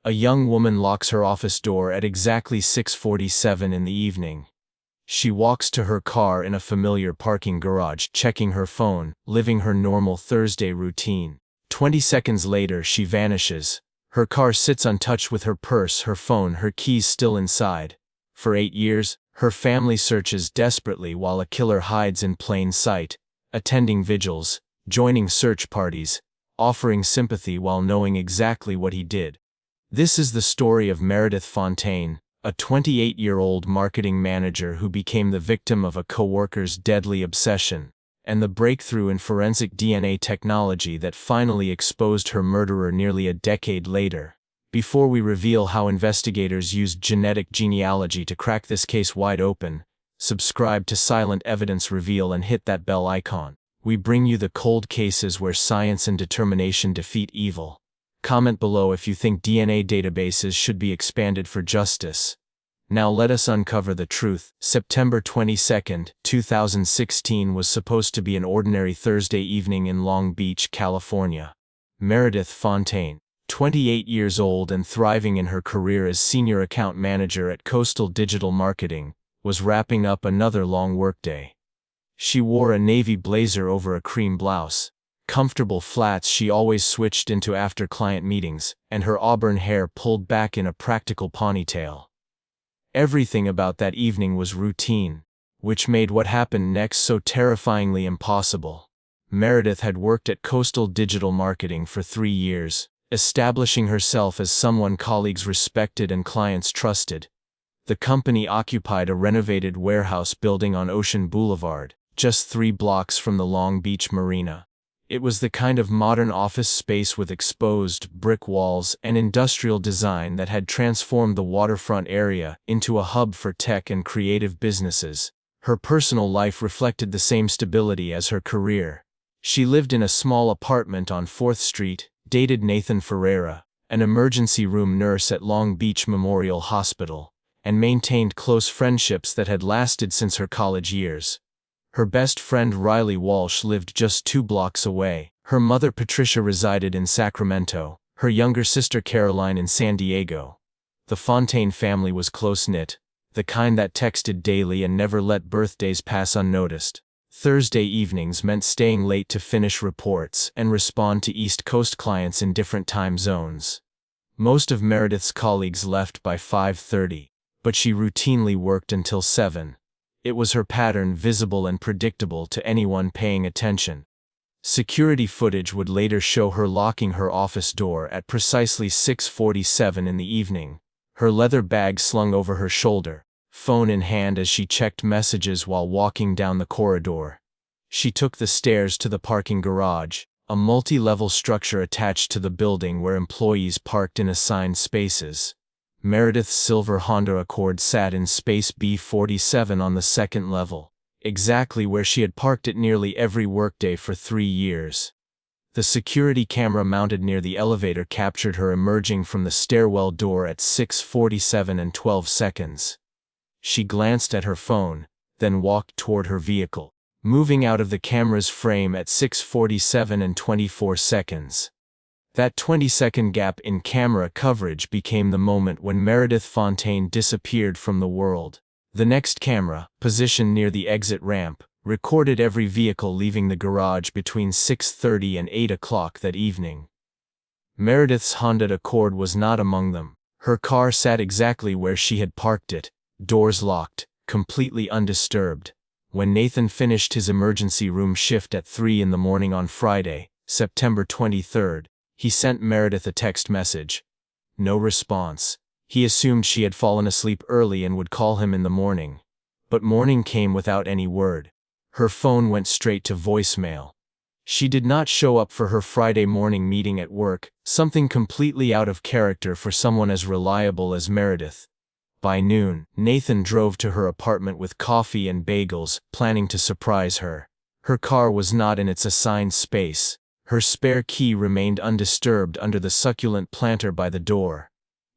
A young woman locks her office door at exactly 6:47 in the evening. She walks to her car in a familiar parking garage, checking her phone, living her normal Thursday routine. 20 seconds later, she vanishes. Her car sits untouched with her purse, her phone, her keys still inside. For 8 years, her family searches desperately while a killer hides in plain sight, attending vigils, joining search parties, offering sympathy while knowing exactly what he did. This is the story of Meredith Fontaine, a 28-year-old marketing manager who became the victim of a coworker's deadly obsession, and the breakthrough in forensic DNA technology that finally exposed her murderer nearly a decade later. Before we reveal how investigators used genetic genealogy to crack this case wide open, subscribe to Silent Evidence Reveal and hit that bell icon. We bring you the cold cases where science and determination defeat evil. Comment below if you think DNA databases should be expanded for justice. Now let us uncover the truth. September 22, 2016 was supposed to be an ordinary Thursday evening in Long Beach, California. Meredith Fontaine, 28 years old and thriving in her career as senior account manager at Coastal Digital Marketing, was wrapping up another long workday. She wore a navy blazer over a cream blouse, comfortable flats she always switched into after client meetings, and her auburn hair pulled back in a practical ponytail. Everything about that evening was routine, which made what happened next so terrifyingly impossible. Meredith had worked at Coastal Digital Marketing for 3 years, establishing herself as someone colleagues respected and clients trusted. The company occupied a renovated warehouse building on Ocean Boulevard, just 3 blocks from the Long Beach Marina. It was the kind of modern office space with exposed brick walls and industrial design that had transformed the waterfront area into a hub for tech and creative businesses. Her personal life reflected the same stability as her career. She lived in a small apartment on 4th Street, dated Nathan Ferreira, an emergency room nurse at Long Beach Memorial Hospital, and maintained close friendships that had lasted since her college years. Her best friend Riley Walsh lived just 2 blocks away. Her mother Patricia resided in Sacramento, her younger sister Caroline in San Diego. The Fontaine family was close-knit, the kind that texted daily and never let birthdays pass unnoticed. Thursday evenings meant staying late to finish reports and respond to East Coast clients in different time zones. Most of Meredith's colleagues left by 5:30, but she routinely worked until 7. It was her pattern, visible and predictable to anyone paying attention. Security footage would later show her locking her office door at precisely 6:47 in the evening, her leather bag slung over her shoulder, phone in hand as she checked messages while walking down the corridor. She took the stairs to the parking garage, a multi-level structure attached to the building where employees parked in assigned spaces. Meredith's silver Honda Accord sat in space B47 on the 2nd level, exactly where she had parked it nearly every workday for 3 years. The security camera mounted near the elevator captured her emerging from the stairwell door at 6:47 and 12 seconds. She glanced at her phone, then walked toward her vehicle, moving out of the camera's frame at 6:47 and 24 seconds. That 20-second gap in camera coverage became the moment when Meredith Fontaine disappeared from the world. The next camera, positioned near the exit ramp, recorded every vehicle leaving the garage between 6:30 and 8 o'clock that evening. Meredith's Honda Accord was not among them. Her car sat exactly where she had parked it, doors locked, completely undisturbed. When Nathan finished his emergency room shift at 3 in the morning on Friday, September 23rd, he sent Meredith a text message. No response. He assumed she had fallen asleep early and would call him in the morning. But morning came without any word. Her phone went straight to voicemail. She did not show up for her Friday morning meeting at work, something completely out of character for someone as reliable as Meredith. By noon, Nathan drove to her apartment with coffee and bagels, planning to surprise her. Her car was not in its assigned space. Her spare key remained undisturbed under the succulent planter by the door.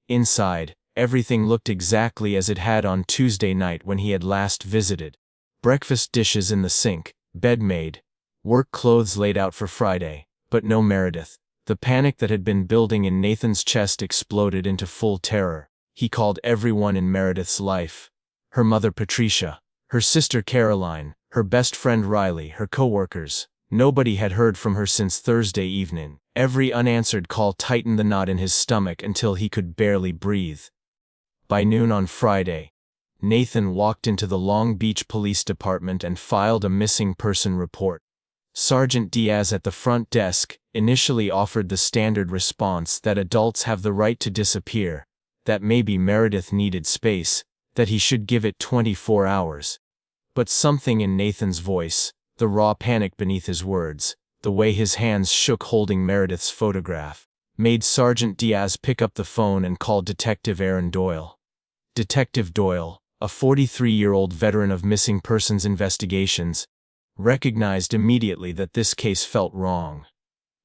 Inside, everything looked exactly as it had on Tuesday night when he had last visited. Breakfast dishes in the sink, bed made, work clothes laid out for Friday, but no Meredith. The panic that had been building in Nathan's chest exploded into full terror. He called everyone in Meredith's life. Her mother Patricia, her sister Caroline, her best friend Riley, her coworkers. Nobody had heard from her since Thursday evening. Every unanswered call tightened the knot in his stomach until he could barely breathe. By noon on Friday, Nathan walked into the Long Beach Police Department and filed a missing person report. Sergeant Diaz at the front desk initially offered the standard response that adults have the right to disappear, that maybe Meredith needed space, that he should give it 24 hours. But something in Nathan's voice, the raw panic beneath his words, the way his hands shook holding Meredith's photograph, made Sergeant Diaz pick up the phone and call Detective Aaron Doyle. Detective Doyle, a 43-year-old veteran of missing persons investigations, recognized immediately that this case felt wrong.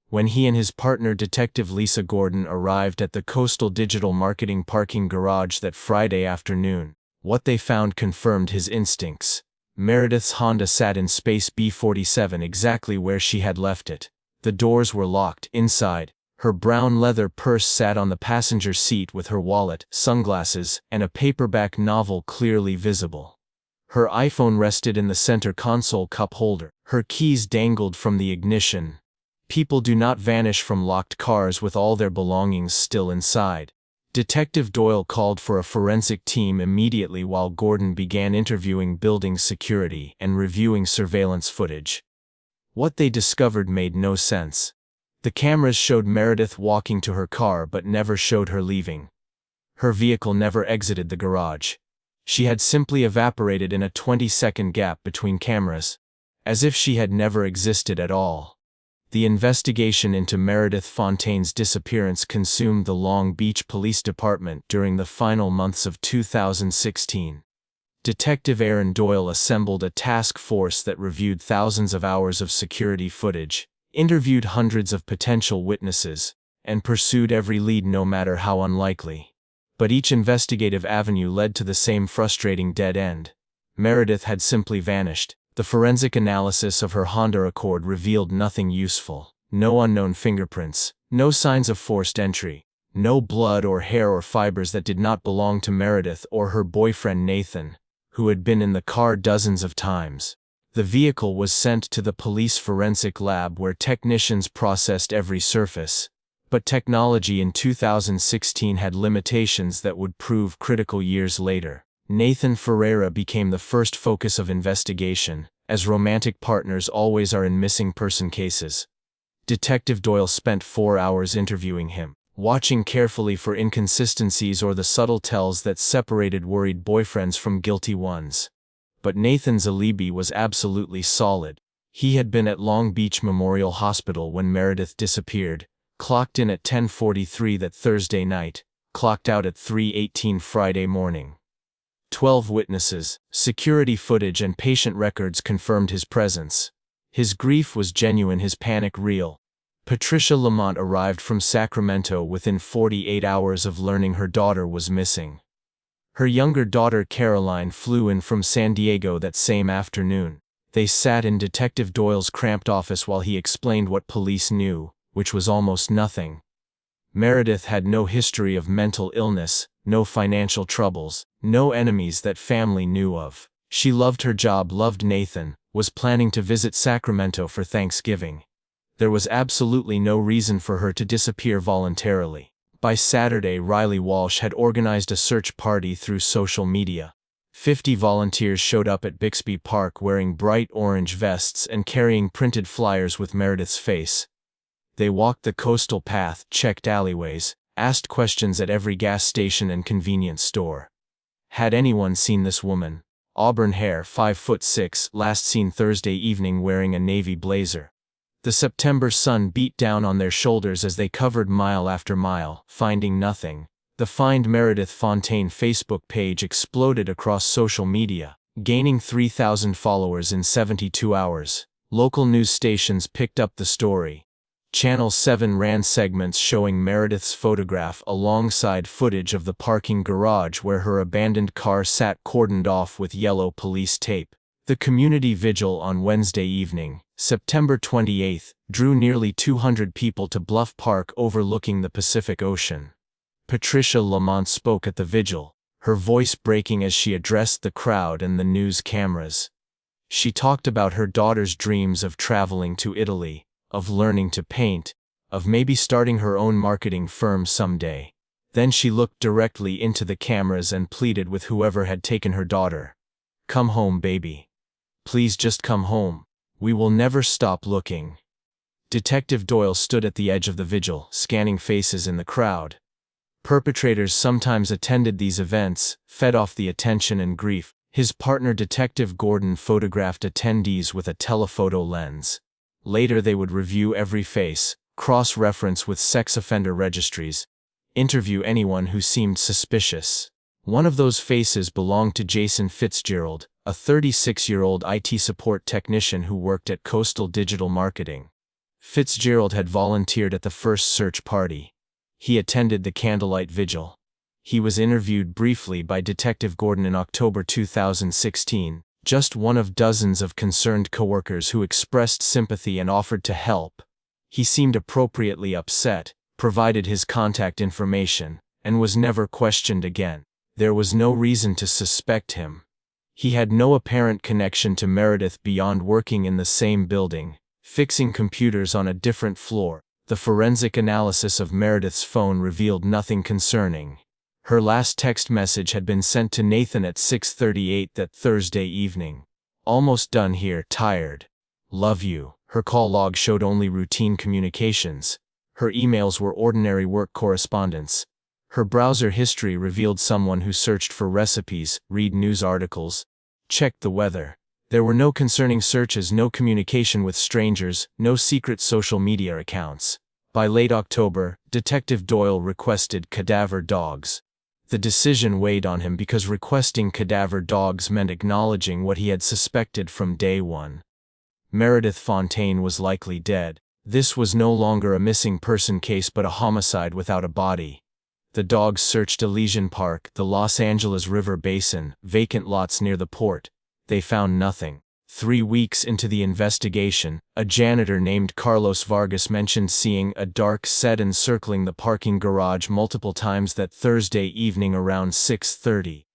When he and his partner Detective Lisa Gordon arrived at the Coastal Digital Marketing parking garage that Friday afternoon, what they found confirmed his instincts. Meredith's Honda sat in space B47 exactly where she had left it. The doors were locked. Inside, her brown leather purse sat on the passenger seat with her wallet, sunglasses, and a paperback novel clearly visible. Her iPhone rested in the center console cup holder. Her keys dangled from the ignition. People do not vanish from locked cars with all their belongings still inside. Detective Doyle called for a forensic team immediately while Gordon began interviewing building security and reviewing surveillance footage. What they discovered made no sense. The cameras showed Meredith walking to her car but never showed her leaving. Her vehicle never exited the garage. She had simply evaporated in a 20-second gap between cameras, as if she had never existed at all. The investigation into Meredith Fontaine's disappearance consumed the Long Beach Police Department during the final months of 2016. Detective Aaron Doyle assembled a task force that reviewed thousands of hours of security footage, interviewed hundreds of potential witnesses, and pursued every lead no matter how unlikely. But each investigative avenue led to the same frustrating dead end. Meredith had simply vanished. The forensic analysis of her Honda Accord revealed nothing useful. No unknown fingerprints, no signs of forced entry, no blood or hair or fibers that did not belong to Meredith or her boyfriend Nathan, who had been in the car dozens of times. The vehicle was sent to the police forensic lab where technicians processed every surface. But technology in 2016 had limitations that would prove critical years later. Nathan Ferreira became the first focus of investigation, as romantic partners always are in missing person cases. Detective Doyle spent 4 hours interviewing him, watching carefully for inconsistencies or the subtle tells that separated worried boyfriends from guilty ones. But Nathan's alibi was absolutely solid. He had been at Long Beach Memorial Hospital when Meredith disappeared, clocked in at 10:43 that Thursday night, clocked out at 3:18 Friday morning. 12 witnesses, security footage and patient records confirmed his presence. His grief was genuine, his panic real. Patricia Lamont arrived from Sacramento within 48 hours of learning her daughter was missing. Her younger daughter Caroline flew in from San Diego that same afternoon. They sat in Detective Doyle's cramped office while he explained what police knew, which was almost nothing. Meredith had no history of mental illness, no financial troubles, no enemies that family knew of. She loved her job, loved Nathan, was planning to visit Sacramento for Thanksgiving. There was absolutely no reason for her to disappear voluntarily. By Saturday, Riley Walsh had organized a search party through social media. 50 volunteers showed up at Bixby Park wearing bright orange vests and carrying printed flyers with Meredith's face. They walked the coastal path, checked alleyways, asked questions at every gas station and convenience store. Had anyone seen this woman? Auburn hair, 5'6", last seen Thursday evening wearing a navy blazer. The September sun beat down on their shoulders as they covered mile after mile, finding nothing. The Find Meredith Fontaine Facebook page exploded across social media, gaining 3,000 followers in 72 hours. Local news stations picked up the story. Channel 7 ran segments showing Meredith's photograph alongside footage of the parking garage where her abandoned car sat cordoned off with yellow police tape. The community vigil on Wednesday evening, September 28, drew nearly 200 people to Bluff Park overlooking the Pacific Ocean. Patricia Lamont spoke at the vigil, her voice breaking as she addressed the crowd and the news cameras. She talked about her daughter's dreams of traveling to Italy, of learning to paint, of maybe starting her own marketing firm someday. Then she looked directly into the cameras and pleaded with whoever had taken her daughter. "Come home, baby. Please just come home. We will never stop looking." Detective Doyle stood at the edge of the vigil, scanning faces in the crowd. Perpetrators sometimes attended these events, fed off the attention and grief. His partner Detective Gordon photographed attendees with a telephoto lens. Later they would review every face, cross-reference with sex offender registries, interview anyone who seemed suspicious. One of those faces belonged to Jason Fitzgerald, a 36-year-old IT support technician who worked at Coastal Digital Marketing. Fitzgerald had volunteered at the first search party. He attended the candlelight vigil. He was interviewed briefly by Detective Gordon in October 2016, just one of dozens of concerned coworkers who expressed sympathy and offered to help. He seemed appropriately upset, provided his contact information, and was never questioned again. There was no reason to suspect him. He had no apparent connection to Meredith beyond working in the same building, fixing computers on a different floor. The forensic analysis of Meredith's phone revealed nothing concerning. Her last text message had been sent to Nathan at 6:38 that Thursday evening. "Almost done here, tired. Love you." Her call log showed only routine communications. Her emails were ordinary work correspondence. Her browser history revealed someone who searched for recipes, read news articles, checked the weather. There were no concerning searches, no communication with strangers, no secret social media accounts. By late October, Detective Doyle requested cadaver dogs. The decision weighed on him because requesting cadaver dogs meant acknowledging what he had suspected from day one. Meredith Fontaine was likely dead. This was no longer a missing person case but a homicide without a body. The dogs searched Elysian Park, the Los Angeles River Basin, vacant lots near the port. They found nothing. 3 weeks into the investigation, a janitor named Carlos Vargas mentioned seeing a dark sedan circling the parking garage multiple times that Thursday evening around 6:30.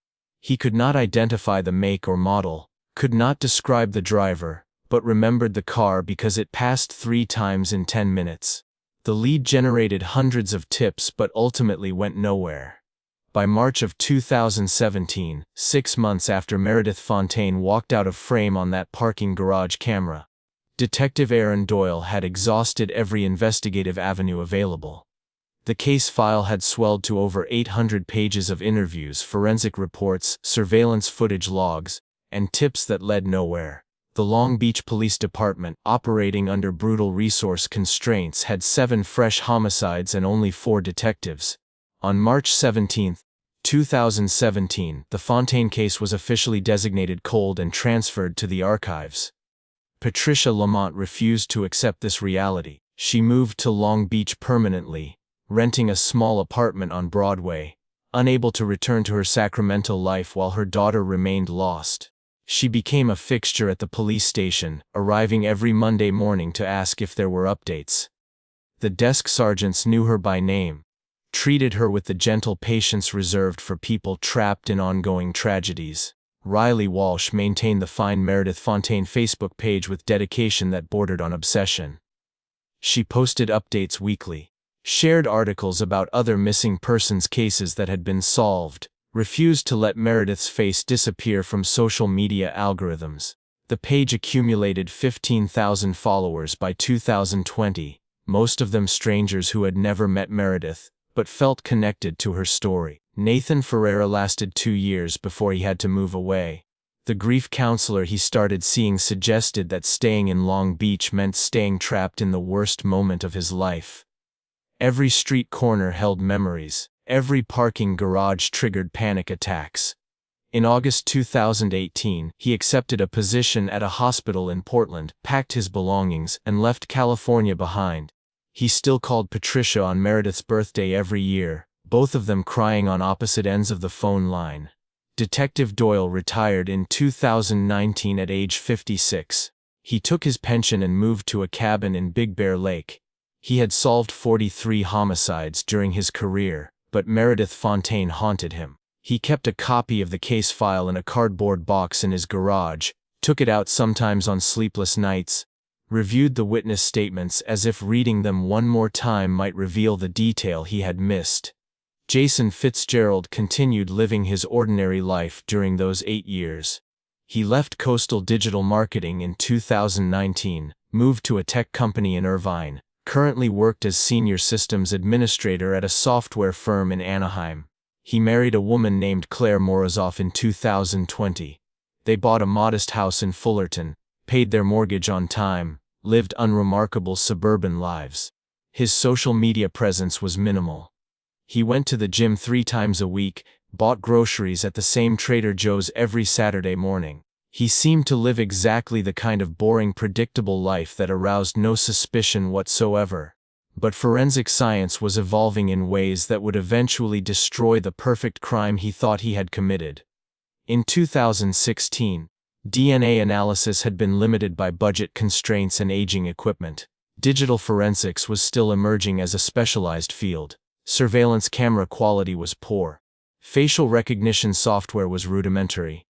He could not identify the make or model, could not describe the driver, but remembered the car because it passed 3 times in 10 minutes. The lead generated hundreds of tips but ultimately went nowhere. By March of 2017, 6 months after Meredith Fontaine walked out of frame on that parking garage camera, Detective Aaron Doyle had exhausted every investigative avenue available. The case file had swelled to over 800 pages of interviews, forensic reports, surveillance footage logs, and tips that led nowhere. The Long Beach Police Department, operating under brutal resource constraints, had 7 fresh homicides and only 4 detectives. On March 17, 2017, the Fontaine case was officially designated cold and transferred to the archives. Patricia Lamont refused to accept this reality. She moved to Long Beach permanently, renting a small apartment on Broadway, unable to return to her Sacramento life while her daughter remained lost. She became a fixture at the police station, arriving every Monday morning to ask if there were updates. The desk sergeants knew her by name, treated her with the gentle patience reserved for people trapped in ongoing tragedies. Riley Walsh maintained the Find Meredith Fontaine Facebook page with dedication that bordered on obsession. She posted updates weekly, shared articles about other missing persons cases that had been solved, refused to let Meredith's face disappear from social media algorithms. The page accumulated 15,000 followers by 2020, most of them strangers who had never met Meredith, but felt connected to her story. Nathan Ferreira lasted 2 years before he had to move away. The grief counselor he started seeing suggested that staying in Long Beach meant staying trapped in the worst moment of his life. Every street corner held memories. Every parking garage triggered panic attacks. In August 2018, he accepted a position at a hospital in Portland, packed his belongings, and left California behind. He still called Patricia on Meredith's birthday every year, both of them crying on opposite ends of the phone line. Detective Doyle retired in 2019 at age 56. He took his pension and moved to a cabin in Big Bear Lake. He had solved 43 homicides during his career, but Meredith Fontaine haunted him. He kept a copy of the case file in a cardboard box in his garage, took it out sometimes on sleepless nights, reviewed the witness statements as if reading them one more time might reveal the detail he had missed. Jason Fitzgerald continued living his ordinary life during those 8 years. He left Coastal Digital Marketing in 2019, moved to a tech company in Irvine, currently worked as senior systems administrator at a software firm in Anaheim. He married a woman named Claire Morozov in 2020. They bought a modest house in Fullerton, paid their mortgage on time, lived unremarkable suburban lives. His social media presence was minimal. He went to the gym 3 times a week, bought groceries at the same Trader Joe's every Saturday morning. He seemed to live exactly the kind of boring, predictable life that aroused no suspicion whatsoever. But forensic science was evolving in ways that would eventually destroy the perfect crime he thought he had committed. In 2016, DNA analysis had been limited by budget constraints and aging equipment. Digital forensics was still emerging as a specialized field. Surveillance camera quality was poor. Facial recognition software was rudimentary.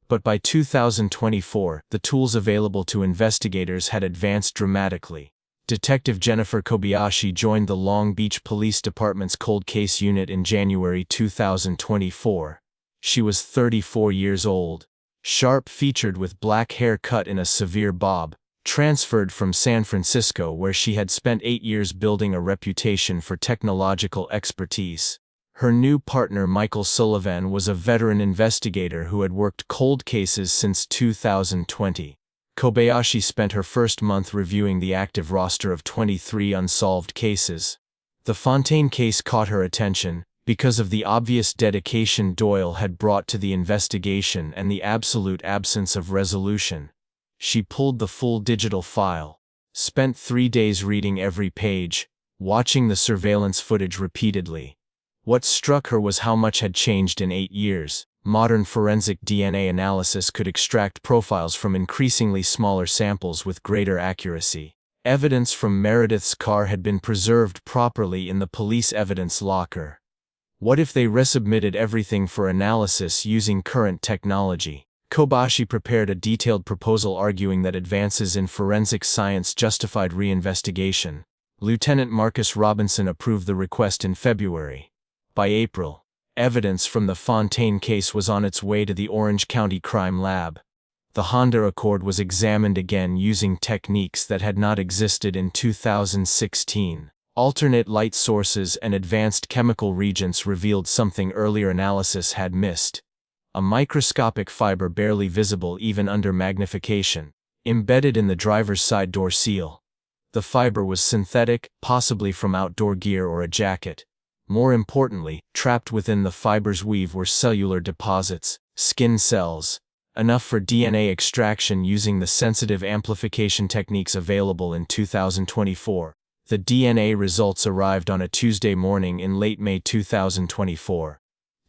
But by 2024, the tools available to investigators had advanced dramatically. Detective Jennifer Kobayashi joined the Long Beach Police Department's cold case unit in January 2024. She was 34 years old, sharp-featured with black hair cut in a severe bob, transferred from San Francisco where she had spent 8 years building a reputation for technological expertise. Her new partner Michael Sullivan was a veteran investigator who had worked cold cases since 2020. Kobayashi spent her first month reviewing the active roster of 23 unsolved cases. The Fontaine case caught her attention because of the obvious dedication Doyle had brought to the investigation and the absolute absence of resolution. She pulled the full digital file, spent 3 days reading every page, watching the surveillance footage repeatedly. What struck her was how much had changed in 8 years. Modern forensic DNA analysis could extract profiles from increasingly smaller samples with greater accuracy. Evidence from Meredith's car had been preserved properly in the police evidence locker. What if they resubmitted everything for analysis using current technology? Kobayashi prepared a detailed proposal arguing that advances in forensic science justified reinvestigation. Lieutenant Marcus Robinson approved the request in February. By April, evidence from the Fontaine case was on its way to the Orange County Crime Lab. The Honda Accord was examined again using techniques that had not existed in 2016. Alternate light sources and advanced chemical reagents revealed something earlier analysis had missed. A microscopic fiber barely visible even under magnification, embedded in the driver's side door seal. The fiber was synthetic, possibly from outdoor gear or a jacket. More importantly, trapped within the fiber's weave were cellular deposits, skin cells, enough for DNA extraction using the sensitive amplification techniques available in 2024. The DNA results arrived on a Tuesday morning in late May 2024.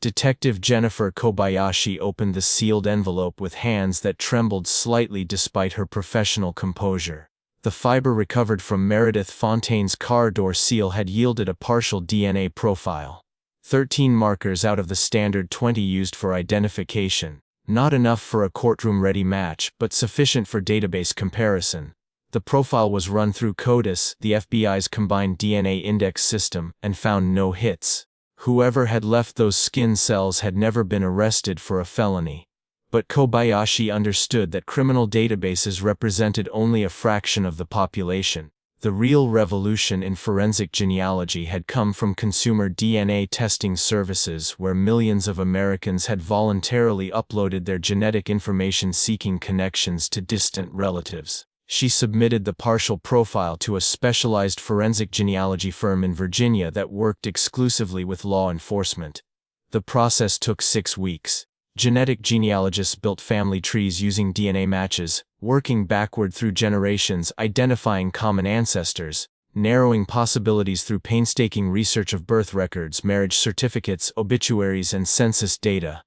Detective Jennifer Kobayashi opened the sealed envelope with hands that trembled slightly despite her professional composure. The fiber recovered from Meredith Fontaine's car door seal had yielded a partial DNA profile. 13 markers out of the standard 20 used for identification. Not enough for a courtroom-ready match, but sufficient for database comparison. The profile was run through CODIS, the FBI's combined DNA index system, and found no hits. Whoever had left those skin cells had never been arrested for a felony. But Kobayashi understood that criminal databases represented only a fraction of the population. The real revolution in forensic genealogy had come from consumer DNA testing services where millions of Americans had voluntarily uploaded their genetic information seeking connections to distant relatives. She submitted the partial profile to a specialized forensic genealogy firm in Virginia that worked exclusively with law enforcement. The process took 6 weeks. Genetic genealogists built family trees using DNA matches, working backward through generations, identifying common ancestors, narrowing possibilities through painstaking research of birth records, marriage certificates, obituaries, and census data.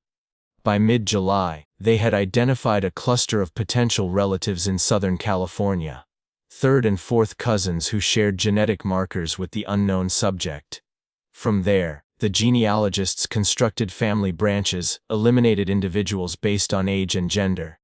By mid-July, they had identified a cluster of potential relatives in Southern California. Third and fourth cousins who shared genetic markers with the unknown subject. From there, the genealogists constructed family branches, eliminated individuals based on age and gender,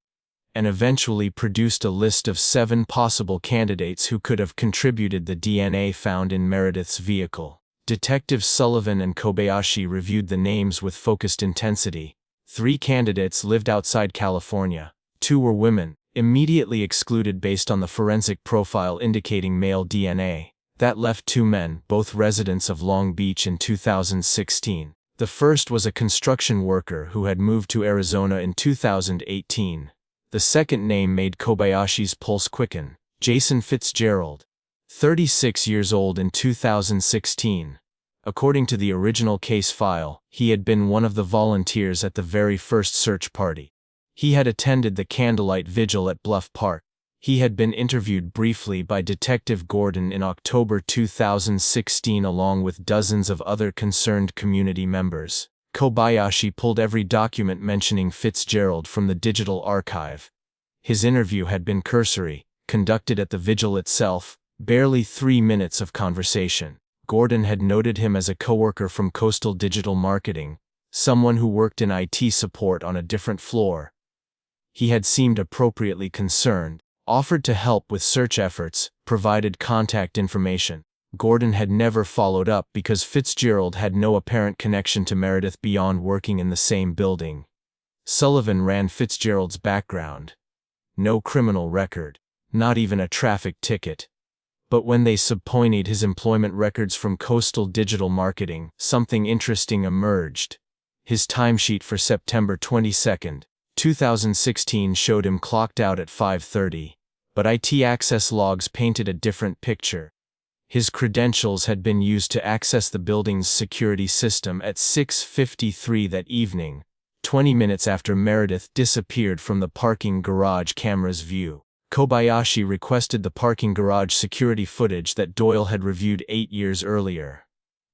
and eventually produced a list of 7 possible candidates who could have contributed the DNA found in Meredith's vehicle. Detectives Sullivan and Kobayashi reviewed the names with focused intensity. 3 candidates lived outside California. 2 were women, immediately excluded based on the forensic profile indicating male DNA. That left 2 men, both residents of Long Beach in 2016. The first was a construction worker who had moved to Arizona in 2018. The second name made Kobayashi's pulse quicken. Jason Fitzgerald, 36 years old in 2016. According to the original case file, he had been one of the volunteers at the very first search party. He had attended the candlelight vigil at Bluff Park. He had been interviewed briefly by Detective Gordon in October 2016 along with dozens of other concerned community members. Kobayashi pulled every document mentioning Fitzgerald from the digital archive. His interview had been cursory, conducted at the vigil itself, barely 3 minutes of conversation. Gordon had noted him as a coworker from Coastal Digital Marketing, someone who worked in IT support on a different floor. He had seemed appropriately concerned, offered to help with search efforts, provided contact information. Gordon had never followed up because Fitzgerald had no apparent connection to Meredith beyond working in the same building. Sullivan ran Fitzgerald's background. No criminal record, not even a traffic ticket. But when they subpoenaed his employment records from Coastal Digital Marketing, something interesting emerged. His timesheet for September 22, 2016 showed him clocked out at 5:30, but IT access logs painted a different picture. His credentials had been used to access the building's security system at 6:53 that evening, 20 minutes after Meredith disappeared from the parking garage camera's view. Kobayashi requested the parking garage security footage that Doyle had reviewed 8 years earlier.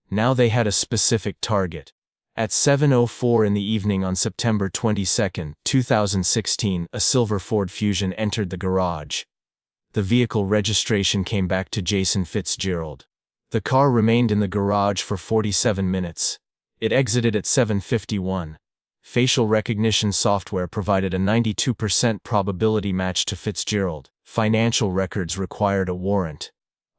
Now they had a specific target. At 7:04 in the evening on September 22, 2016, a silver Ford Fusion entered the garage. The vehicle registration came back to Jason Fitzgerald. The car remained in the garage for 47 minutes. It exited at 7:51. Facial recognition software provided a 92% probability match to Fitzgerald. Financial records required a warrant.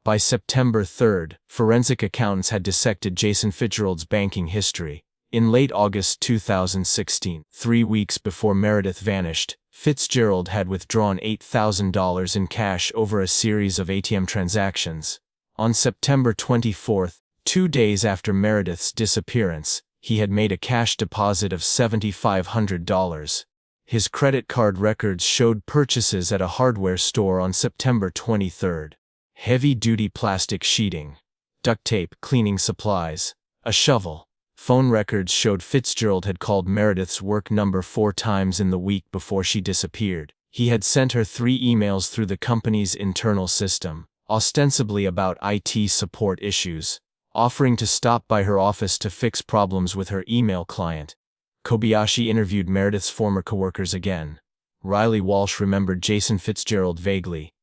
By September 3, forensic accountants had dissected Jason Fitzgerald's banking history. In late August 2016, 3 weeks before Meredith vanished, Fitzgerald had withdrawn $8,000 in cash over a series of ATM transactions. On September 24, 2 days after Meredith's disappearance, he had made a cash deposit of $7,500. His credit card records showed purchases at a hardware store on September 23. Heavy-duty plastic sheeting, duct tape, cleaning supplies, a shovel. Phone records showed Fitzgerald had called Meredith's work number 4 times in the week before she disappeared. He had sent her 3 emails through the company's internal system, ostensibly about IT support issues, offering to stop by her office to fix problems with her email client. Kobayashi interviewed Meredith's former coworkers again. Riley Walsh remembered Jason Fitzgerald vaguely.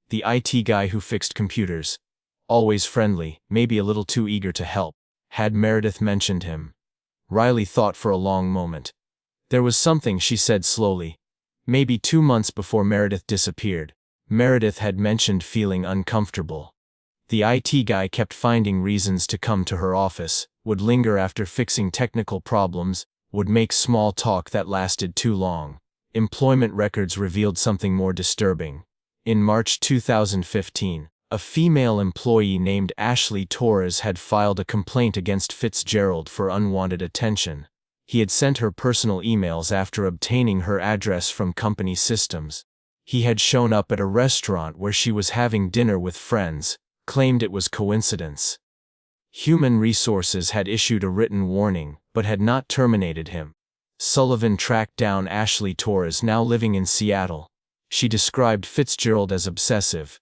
The IT guy who fixed computers. Always friendly, maybe a little too eager to help. Had Meredith mentioned him? Riley thought for a long moment. There was something, she said slowly. Maybe 2 months before Meredith disappeared, Meredith had mentioned feeling uncomfortable. The IT guy kept finding reasons to come to her office, would linger after fixing technical problems, would make small talk that lasted too long. Employment records revealed something more disturbing. In March 2015, a female employee named Ashley Torres had filed a complaint against Fitzgerald for unwanted attention. He had sent her personal emails after obtaining her address from company systems. He had shown up at a restaurant where she was having dinner with friends, claimed it was coincidence. Human Resources had issued a written warning, but had not terminated him. Sullivan tracked down Ashley Torres, now living in Seattle. She described Fitzgerald as obsessive.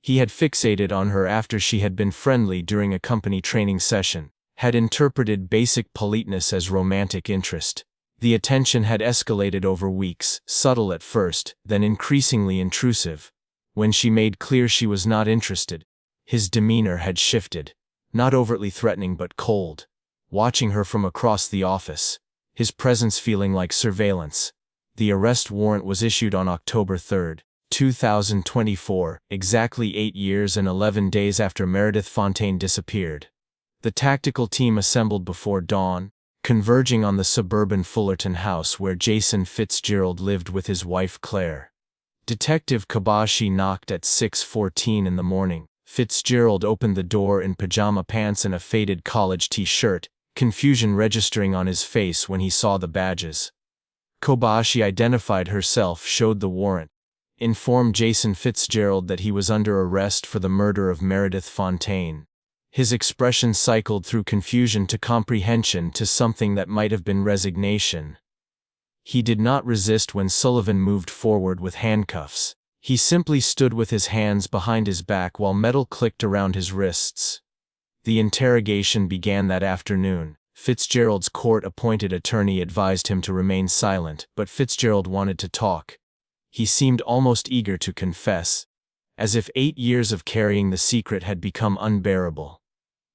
He had fixated on her after she had been friendly during a company training session, had interpreted basic politeness as romantic interest. The attention had escalated over weeks, subtle at first, then increasingly intrusive. When she made clear she was not interested, his demeanor had shifted, not overtly threatening but cold, watching her from across the office, his presence feeling like surveillance. The arrest warrant was issued on October 3, 2024, exactly 8 years and 11 days after Meredith Fontaine disappeared. The tactical team assembled before dawn, converging on the suburban Fullerton house where Jason Fitzgerald lived with his wife Claire. Detective Kobayashi knocked at 6:14 in the morning. Fitzgerald opened the door in pajama pants and a faded college t-shirt, confusion registering on his face when he saw the badges. Kobayashi identified herself, showed the warrant, informed Jason Fitzgerald that he was under arrest for the murder of Meredith Fontaine. His expression cycled through confusion to comprehension to something that might have been resignation. He did not resist when Sullivan moved forward with handcuffs. He simply stood with his hands behind his back while metal clicked around his wrists. The interrogation began that afternoon. Fitzgerald's court-appointed attorney advised him to remain silent, but Fitzgerald wanted to talk. He seemed almost eager to confess, as if 8 years of carrying the secret had become unbearable.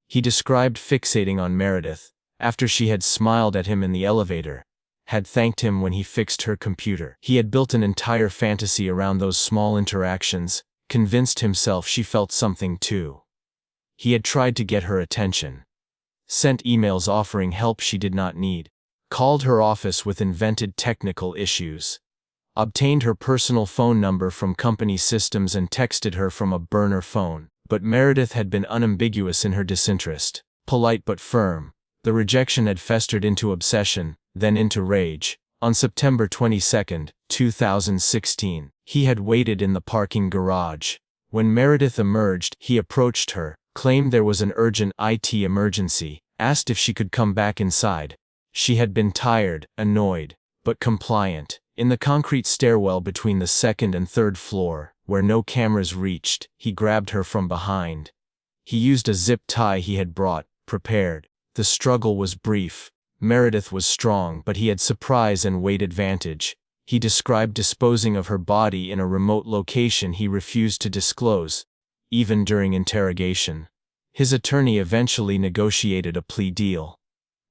He described fixating on Meredith, after she had smiled at him in the elevator, had thanked him when he fixed her computer. He had built an entire fantasy around those small interactions, convinced himself she felt something too. He had tried to get her attention, sent emails offering help she did not need, called her office with invented technical issues, obtained her personal phone number from company systems and texted her from a burner phone. But Meredith had been unambiguous in her disinterest, polite but firm. The rejection had festered into obsession, then into rage. On September 22, 2016, he had waited in the parking garage. When Meredith emerged, he approached her, claimed there was an urgent IT emergency, asked if she could come back inside. She had been tired, annoyed, but compliant. In the concrete stairwell between the second and third floor, where no cameras reached, he grabbed her from behind. He used a zip tie he had brought, prepared. The struggle was brief. Meredith was strong, but he had surprise and weight advantage. He described disposing of her body in a remote location he refused to disclose, even during interrogation. His attorney eventually negotiated a plea deal.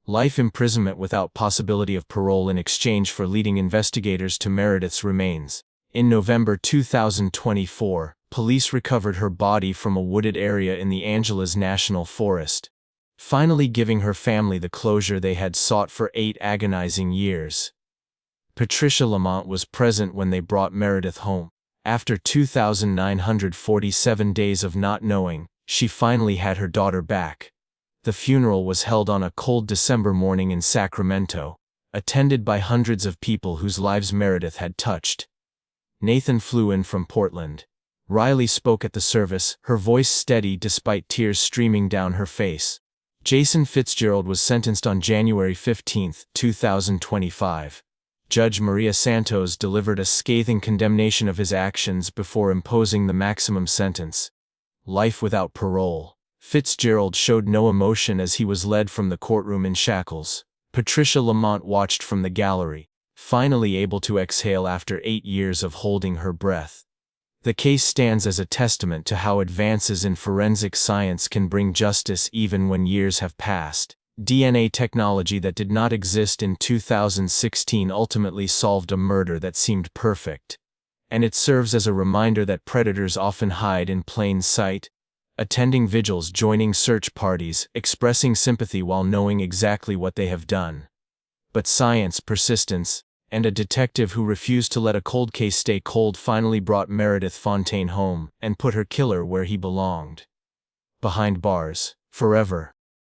Life imprisonment without possibility of parole in exchange for leading investigators to Meredith's remains. In November 2024, police recovered her body from a wooded area in the Angeles National Forest, finally giving her family the closure they had sought for 8 agonizing years. Patricia Lamont was present when they brought Meredith home. After 2,947 days of not knowing, she finally had her daughter back. The funeral was held on a cold December morning in Sacramento, attended by hundreds of people whose lives Meredith had touched. Nathan flew in from Portland. Riley spoke at the service, her voice steady despite tears streaming down her face. Jason Fitzgerald was sentenced on January 15, 2025. Judge Maria Santos delivered a scathing condemnation of his actions before imposing the maximum sentence: life without parole. Fitzgerald showed no emotion as he was led from the courtroom in shackles. Patricia Lamont watched from the gallery, finally able to exhale after 8 years of holding her breath. The case stands as a testament to how advances in forensic science can bring justice even when years have passed. DNA technology that did not exist in 2016 ultimately solved a murder that seemed perfect. And it serves as a reminder that predators often hide in plain sight, attending vigils, joining search parties, expressing sympathy while knowing exactly what they have done. But science, persistence, and a detective who refused to let a cold case stay cold finally brought Meredith Fontaine home and put her killer where he belonged. Behind bars, forever.